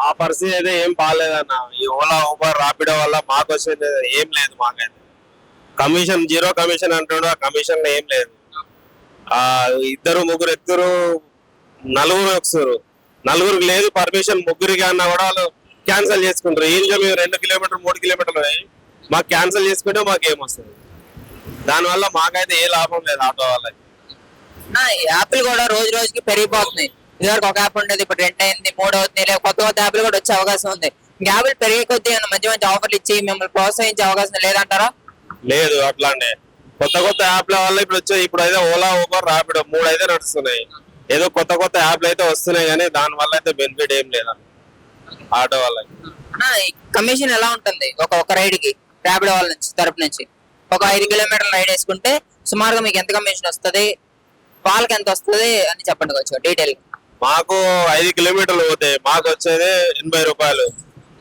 ఆ పరిస్థితి అయితే ఏం బాగాలేదన్న. ఈ ఓలా ఊబర్ రాపిడో వల్ల మాకు వచ్చేది ఏం లేదు. మాకైతే కమిషన్, జీరో కమిషన్ అంటాడు. ఆ కమిషన్ ఏం లేదు. ఆ ఇద్దరు ముగ్గురు ఎక్కుతారు, నలుగురు వస్తారు. నలుగురికి లేదు పర్మిషన్. ముగ్గురికి అన్నా కూడా వాళ్ళు క్యాన్సిల్ చేసుకుంటారు. ఇంకా మేము 2 కిలోమీటర్ 3 కిలోమీటర్లు మాకు క్యాన్సిల్ చేసుకుంటే మాకు ఏమొస్తుంది? దానివల్ల మాకైతే ఏ లాభం లేదు ఆటో వాళ్ళకి. యాప్లు కూడా రోజు రోజుకి పెరిగిపోతున్నాయి. ఇదివరకు ఒక యాప్ ఉండేది, ఇప్పుడు 2 అయింది, 3 అవుతుంది. లేదా కొత్త కొత్త యాప్లు కూడా వచ్చే అవకాశం ఉంది. యాప్లు పెరిగే కొద్దీ మంచి మంచి ఆఫర్లు ఇచ్చి మిమ్మల్ని ప్రోత్సహించే అవకాశం లేదంటారా? లేదు అట్లానే. కొత్త కొత్త యాప్ల వల్ల ఇప్పుడు వచ్చాయి. ఇప్పుడు అయితే ఓలా ఊబర్ రాపిడో 3 అయితే నడుస్తున్నాయి. ఏదో కొత్త కొత్త యాప్లు అయితే వస్తున్నాయి, కానీ దాని వల్ల అయితే బెనిఫిట్ ఏం లేదు ఆటో వాళ్ళకి. కమిషన్ ఎలా ఉంటుంది ఒక రైడ్ కి ర్యాపిడో వాళ్ళ నుంచి తరపు నుంచి? ఒక 5 కిలోమీటర్ల రైడ్ వేసుకుంటే సుమారుగా మీకు ఎంత కమిషన్ వస్తుంది, వాళ్ళకి ఎంత వస్తుంది అని చెప్పండి కొంచెం డీటెయిల్. మాకు 5 కిలోమీటర్లు పోతే మాకు వచ్చేది 80 రూపాయలు.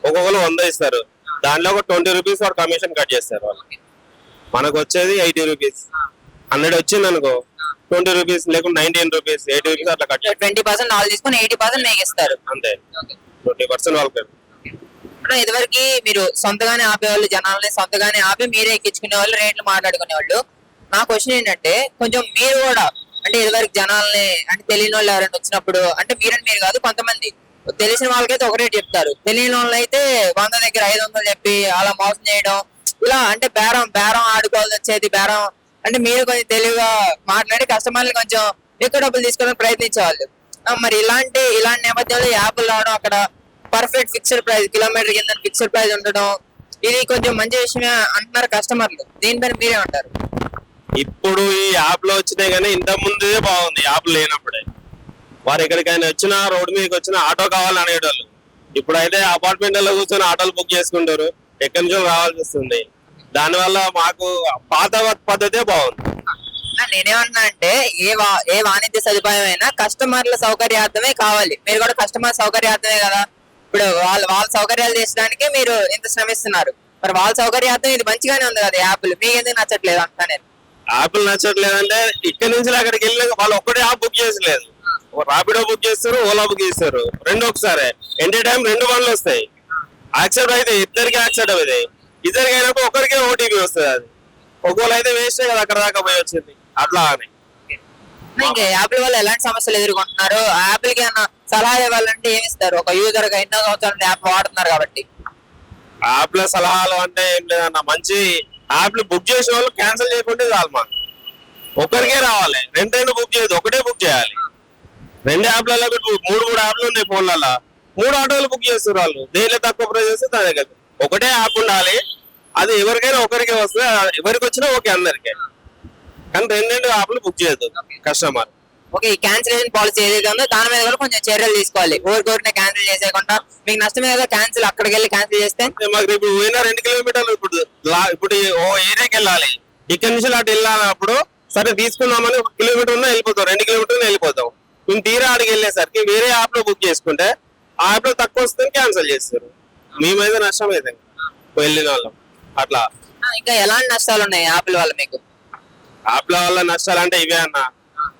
ఒక్కొక్కరు 100 ఇస్తారు. దాంట్లో ఒక 20 రూపీస్ వాడు కమిషన్ కట్ చేస్తారు వాళ్ళకి. మనకు వచ్చేది 80 రూపీస్. 100 వచ్చింది అనుకో 20 రూపీస్, లేకుంటే 19 రూపీస్, 80 రూపీస్ అట్లా కట్. 20% వాళ్ళు తీసుకుని 80% మీకు ఇస్తారు అంతే. 20% వాళ్ళకి. ఇదివరకు మీరు సొంతగానే ఆపేవాళ్ళు, జనాలని సొంతగానే ఆపి మీరే ఎక్కించుకునే వాళ్ళు, రేట్లు మాట్లాడుకునే వాళ్ళు. నా క్వశ్చన్ ఏంటంటే కొంచెం మీరు కూడా అంటే ఇదివరకు జనాల్ని అంటే తెలియని వాళ్ళు ఎవరైనా వచ్చినప్పుడు, అంటే మీరని మీరు కాదు, కొంతమంది తెలిసిన వాళ్ళకైతే ఒక రేట్ చెప్తారు, తెలియని వాళ్ళు అయితే 100 దగ్గర 500 చెప్పి అలా మోసం చేయడం, ఇలా అంటే బేరం బేరం ఆడుకోవాల్సి వచ్చేది. బేరం అంటే మీరు కొంచెం తెలివిగా మాట్లాడి కస్టమర్లు కొంచెం ఎక్కువ డబ్బులు తీసుకోవడానికి ప్రయత్నించేవాళ్ళు. మరి ఇలాంటి నేపథ్యంలో యాప్లు రావడం, అక్కడ పర్ఫెక్ట్ ఫిక్స్డ్ ప్రైస్, కిలోమీటర్ కింద ఫిక్స్డ్ ప్రైస్ ఉండడం, ఇది కొంచెం మంచి విషయమే అంటున్నారు కస్టమర్లు. దీనిపైన మీరే ఉంటారు? ఇప్పుడు ఈ యాప్ లో వచ్చినాయి, కానీ ఇంత ముందే బాగుంది యాప్ లేనప్పుడే. వారు ఎక్కడికైనా వచ్చినా, రోడ్డు మీదకి వచ్చినా ఆటో కావాలని అనేటోళ్ళు. ఇప్పుడైతే అపార్ట్మెంట్లలో కూర్చొని ఆటోలు బుక్ చేసుకుంటారు, ఎక్కడి నుంచో రావాల్సి వస్తుంది. దానివల్ల మాకు పాత పద్ధతే బాగుంది. నేనేమన్నా అంటే ఏ వాణిజ్య సదుపాయం అయినా కస్టమర్ల సౌకర్యార్థమే కావాలి. మీరు కూడా కస్టమర్ సౌకర్యార్థమే కదా. ఇప్పుడు వాళ్ళ సౌకర్యాలు చేసడానికి మీరు ఇంత శ్రమిస్తున్నారు. మరి వాళ్ళ సౌకర్యార్థం ఇది మంచిగానే ఉంది కదా. యాప్లు మీకు ఎందుకు నచ్చట్లేదు అంటా నేను? యాప్లు నచ్చట్లేదంటే ఇక్కడ నుంచి అక్కడికి వెళ్ళి వాళ్ళు ఒక్కటే యాప్ బుక్ చేసలేదు. రాపిడో బుక్ చేస్తారు, ఓలా బుక్ చేస్తారు, రెండు ఒకసారి. ఎనీ టైం 2 బండ్లు వస్తాయి. యాక్సెప్ట్ అయితే ఇద్దరికి యాక్సెప్ట్ అవుతుంది. ఇద్దరికి అయినప్పుడు ఒకరికే ఓటీపీ వస్తుంది. అది ఒకవేళ అయితే వేస్టే కదా అక్కడ దాకా పోయి వచ్చింది. అట్లా అని ఇంకా యాప్ల వల్ల ఎలాంటి సమస్యలు ఎదుర్కొంటున్నారు? ఆ యాప్లకి ఏమన్నా సలహా ఇవ్వాలంటే ఏమి ఇస్తారు? ఒక యూజర్ గా ఎన్నో సంవత్సరాలు యాప్ వాడుతున్నారు కాబట్టి. యాప్ల సలహాలు అంటే ఏం లేదన్న, మంచి యాప్లు బుక్ చేసే వాళ్ళు క్యాన్సిల్ చేయకుంటే చాలు. మాకు ఒకరికే రావాలి, 2 బుక్ చేయదు, ఒకటే బుక్ చేయాలి. 2 యాప్లలో 3 యాప్లు ఉన్నాయి ఫోన్లలో, 3 ఆటోలు బుక్ చేస్తారు వాళ్ళు. దేనిలో తక్కువ ప్రైస్ వస్తే దాని దగ్గర ఒకటే యాప్ ఉండాలి. అది ఎవరికైనా ఒకరికే వస్తుంది, ఎవరికి వచ్చినా ఓకే అందరికీ. కానీ 2 యాప్లు బుక్ చేయదు కస్టమర్. ఓకే, ఈ క్యాన్సిలేషన్ పాలసీ ఏదైతే ఉందో దాని మీద కూడా కొంచెం చర్యలు తీసుకోవాలి. ఊరికోరినే క్యాన్సిల్ చేసేయకుండా మీకు నష్టమే కదా క్యాన్సిల్, అక్కడికి వెళ్ళి క్యాన్సిల్ చేస్తే. మాకు ఇప్పుడు పోయినా 2 కిలోమీటర్లు ఇప్పుడు ఓ ఏరియాకి వెళ్ళాలి. ఇక్కడి నుంచి అటు వెళ్ళాలన్నప్పుడు సరే తీసుకుందామని 1 కిలోమీటర్ ఉన్నా వెళ్ళిపోతాం, 2 కిలోమీటర్లు వెళ్ళిపోతాం. మేము తీరా ఆడికి వెళ్ళేసరికి వేరే యాప్ లో బుక్ చేసుకుంటే ఆ యాప్ లో తక్కువ వస్తుంది, క్యాన్సిల్ చేస్తారు. మేమైతే నష్టం అయితే వెళ్ళిన వాళ్ళం. అట్లా ఇంకా ఎలాంటి నష్టాలు ఉన్నాయి యాప్ల వల్ల మీకు? యాప్ల వల్ల నష్టాలు అంటే ఇవే అన్న,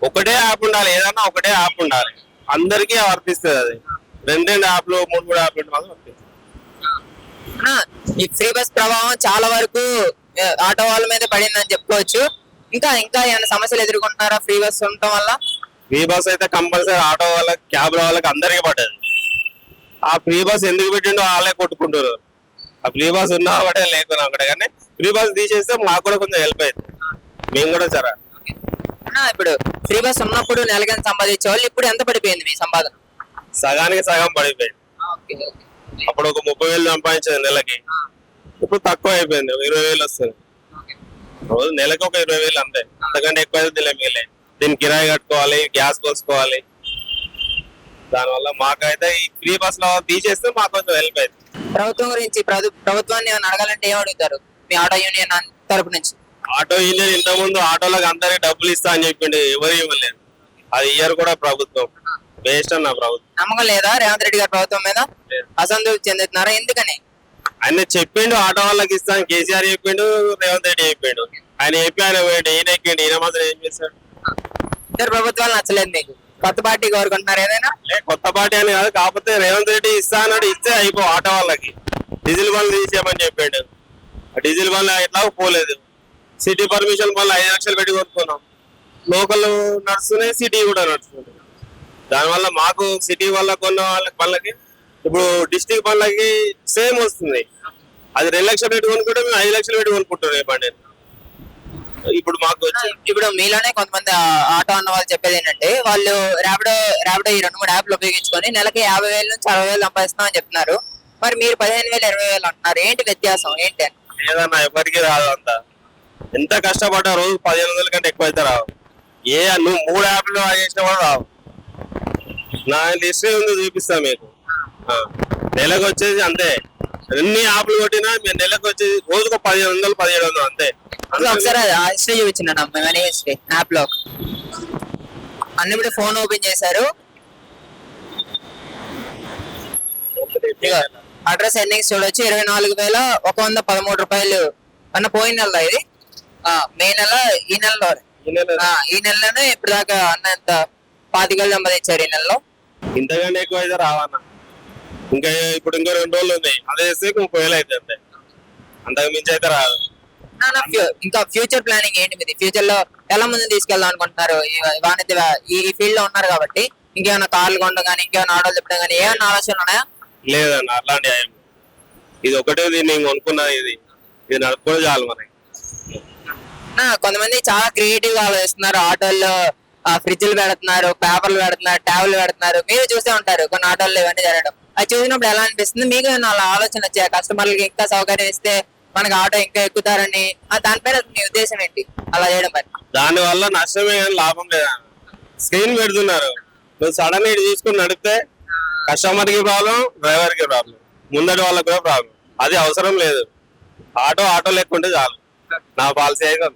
ఒకటే యాప్ ఉండాలి. ఏదన్నా ఒకటే యాప్ ఉండాలి, అందరికీ వర్తిస్తుంది. అది 2 యాప్లు 3 యాప్లు మాత్రం వర్తిస్తుంది. ఈ ఫ్రీ బస్ ప్రభావం చాలా వరకు ఆటో వాళ్ళ మీద పడిందని చెప్పుకోవచ్చు. ఇంకా ఏమైనా సమస్యలు ఎదుర్కొంటున్నారా ఫ్రీ బస్ ఉండటం వల్ల? ఫ్రీ బస్ అయితే కంపల్సరీ ఆటో వాళ్ళకి, క్యాబ్ వాళ్ళకి అందరికీ పడ్డది. ఆ ఫ్రీ బస్ ఎందుకు పెట్టిండో వాళ్ళే కొట్టుకుంటారు. ఆ ఫ్రీ బస్ ఉన్నా ఒకటే లేకున్నా ఒకటే, కానీ ఫ్రీ బస్ తీసేస్తే మాకు కూడా కొంచెం హెల్ప్ అవుతుంది. మేము కూడా సరే. ఇప్పుడు ఫ్రీ బస్ ఉన్నప్పుడు నెలకి సంపాదించే వాళ్ళు ఇప్పుడు ఎంత పడిపోయింది మీ సంపాదన? సగానికి సగం పడిపోయింది. అప్పుడు ఒక 30,000 సంపాదించేది నెలకి, ఇప్పుడు తక్కువ అయిపోయింది. 20,000 వస్తుంది రోజు. నెలకి ఒక 20,000 అంతే, అంతకంటే ఎక్కువ అయితే మిగిలే. దీన్ని కిరాయి కట్టుకోవాలి, గ్యాస్ కోసుకోవాలి. దానివల్ల మాకైతే ఈ ఫ్రీ బస్ లో తీసేస్తే మాకు కొంచెం హెల్ప్ అవుతుంది. ప్రభుత్వం గురించి ప్రభుత్వాన్ని ఏమైనా అడగాలంటే ఏం అడుగుతారు మీ ఆటో యూనియన్ తరపు నుంచి? ఆటో యూనియన్ ఇంత ముందు ఆటోలకు అందరికి డబ్బులు ఇస్తా అని చెప్పిండు, ఎవరు ఇవ్వలేదు. అది ఇయ్యరు కూడా ప్రభుత్వం. వేస్ట్ అన్న ప్రభుత్వం. నమ్మకం లేదా రేవంత్ రెడ్డి గారి ప్రభుత్వం మీద? అసంతృప్తి చెందుతున్నారా? ఎందుకని? ఆయన చెప్పిండు ఆటో వాళ్ళకి ఇస్తాను, కేసీఆర్ చెప్పిండు, రేవంత్ రెడ్డి చెప్పిండు. ఆయన చెప్పి ఆయన పోయిండు, ఈయన ఎక్కిండు. ఈయన మాత్రం ఏం చేస్తాడు? ఇద్దరు ప్రభుత్వాలు నచ్చలేదు మీకు? కొత్త పార్టీ కోరుకుంటున్నారు ఏదైనా? కొత్త పార్టీ అని కాదు, కాకపోతే రేవంత్ రెడ్డి ఇస్తా అన్నాడు, ఇస్తే అయిపో ఆటో వాళ్ళకి డీజిల్ బండ్లు తీసేయమని చెప్పాడు. ఆ డీజిల్ బండ్లు ఎట్లా పోలేదు. సిటీ పర్మిషన్ బండ్లు 5 లక్షలు పెట్టి కొనుక్కున్నాం. లోకల్ నడుస్తున్నాయి, సిటీ కూడా నడుస్తుంది. దానివల్ల మాకు సిటీ వల్ల కొన్న వాళ్ళకి ఇప్పుడు డిస్ట్రిక్ట్ బండ్లకి సేమ్ వస్తుంది. అది 2 లక్షలు పెట్టి కొనుక్కుంటే మేము 5 లక్షలు పెట్టి కొనుక్కుంటున్నాం ఈ బండి. ఇప్పుడు మాకు ఇప్పుడు మీలోనే కొంతమంది ఆటో అన్న వాళ్ళు చెప్పేది ఏంటంటే వాళ్ళు ర్యాపిడో ఈ 2-3 యాప్లు ఉపయోగించుకొని నెలకి 50,000 నుంచి 60,000 సంపాదిస్తామని చెప్తున్నారు. మరి మీరు 15,000 20,000 అంటున్నారు, ఏంటి వ్యత్యాసం ఏంటి? ఏదన్నా ఎవరికి రాదు అంత. ఎంత కష్టపడ్డా రోజు 15,000 కంటే ఎక్కువ అయితే రావు. నువ్వు 3 యాప్లు చేసినా కూడా రావు. నా హిస్టరీ ఉంది, చూపిస్తా మీకు. నెలకు వచ్చేసి అంతే, ఎన్ని యాప్లు కొట్టినా మేము నెలకు వచ్చేసి రోజుకు 1500 1700 అంతే. ఒకసారి హిస్టరీ చూపించిన హిస్టరీ యాప్ లో అన్ని ఇప్పుడు ఫోన్ ఓపెన్ చేశారు. అడ్రస్ ఎన్నింగ్స్ చూడొచ్చు. 24,113 రూపాయలు అన్న పోయిన నెల ఇది. మే నెల ఈ నెలలోనే ఇప్పుడు దాకా అన్న ఎంత 25,000 సంపాదించారు ఈ నెలలో. ఇంతకంటే ఎక్కువ అయితే రావన్నా. ఇంకా 2 రోజులు ఉన్నాయి, అదే చేస్తే 30,000 అయితే అంతే, అంతకు మించి అయితే రాదు. ఇంకా ఫ్యూచర్ ప్లానింగ్ ఏంటి మీది? ఫ్యూచర్ లో ఎలా ముందు తీసుకెళ్దాం అనుకుంటున్నారు? ఈ ఫీల్డ్ లో ఉన్నారు కాబట్టి ఇంకేమైనా కార్లు కొనడం కానీ ఇంకేమైనా ఆటోలు తిప్పడం కానీ ఏమైనా ఆలోచనలు ఉన్నాయా? లేదన్న, అట్లాంటి ఇది ఒకటే నేను అనుకున్నది. ఇది నడుపుకోవడం చాలు మనకి. కొంతమంది చాలా క్రియేటివ్ గా ఆలోచిస్తున్నారు. ఆటోల్లో ఫ్రిడ్జ్లు పెడుతున్నారు, పేపర్లు పెడుతున్నారు, ట్యాబ్లు పెడుతున్నారు. మీరు చూసే ఉంటారు కొన్ని ఆటోల్లో ఇవన్నీ జరగడం. అది చూసినప్పుడు ఎలా అనిపిస్తుంది మీకు? అలా ఆలోచన వచ్చాయి కస్టమర్లకి ఇంకా సౌకర్యం ఇస్తే మనకి ఆటో ఇంకా ఎక్కుతారని, దానిపైన మీ ఉద్దేశం ఏంటి అలా చేయడం? మరి దాని వల్ల నష్టమే కానీ లాభం లేదా. స్క్రీన్ పెడుతున్నారు, నువ్వు సడన్ ఇటు తీసుకుని నడిపితే కస్టమర్ కి ప్రాబ్లం, డ్రైవర్ కి ప్రాబ్లం, ముందటి వాళ్ళకి కూడా ప్రాబ్లం. అది అవసరం లేదు. ఆటో లేకుంటే చాలు. నా పాలసీ అయితే